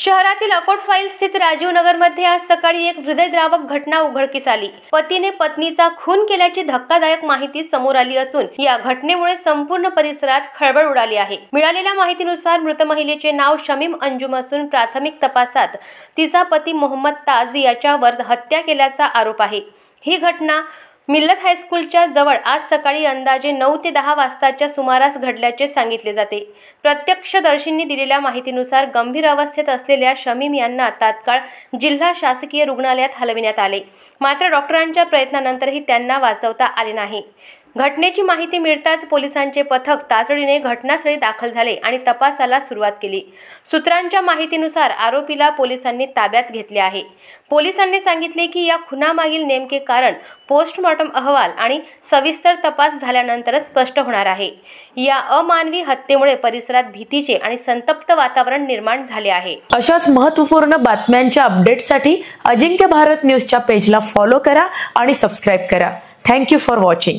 शहरातील अकोट फाईल स्थित राजीव नगरमध्ये आज सकाळी एक हृदयद्रावक घटना उघडकीस आली। पतीने पत्नीचा खून केल्याची धक्कादायक माहिती समोर आली असून या घटनेमुळे संपूर्ण परिसरात खळबळ उडाली आहे। मिळालेल्या माहितीनुसार मृत महिलेचे नाव शमीम अंजुम असून प्राथमिक तपासात तिचा पती मोहम्मद ताज याच्यावर हत्या केल्याचा आरोप आहे। ही घटना मिल्लत हायस्कूलच्या जवळ आज सकाळी अंदाजे 9 ते 10 वाजताच्या सुमारास घडल्याचे सांगितले जाते। प्रत्यक्षदर्शींनी दिलेल्या माहितीनुसार गंभीर अवस्थेत असलेल्या शमीम यांना तात्काळ जिल्हा शासकीय रुग्णालयात हलविण्यात आले, मात्र डॉक्टरांच्या प्रयत्नानंतरही त्यांना वाचवता आले नाही। घटनेची माहिती मिळताच पोलिसांचे पथक तातडीने घटनास्थळी दाखल झाले आणि तपासाला सुरुवात केली। सूत्रांच्या माहितीनुसार आरोपीला पोलिसांनी ताब्यात घेतले आहे। पोलिसांनी सांगितले की या खुनामागील नेमके कारण पोस्टमॉर्टम अहवाल आणि सविस्तर तपास झाल्यानंतरच स्पष्ट होणार आहे। या अमानवी हत्येमुळे परिसरात भीतीचे आणि संतप्त वातावरण निर्माण झाले आहे। अशाच महत्त्वपूर्ण बातम्यांच्या अपडेटसाठी अजिंक्य भारत न्यूजच्या पेजला फॉलो करा आणि सबस्क्राइब करा। Thank you for watching.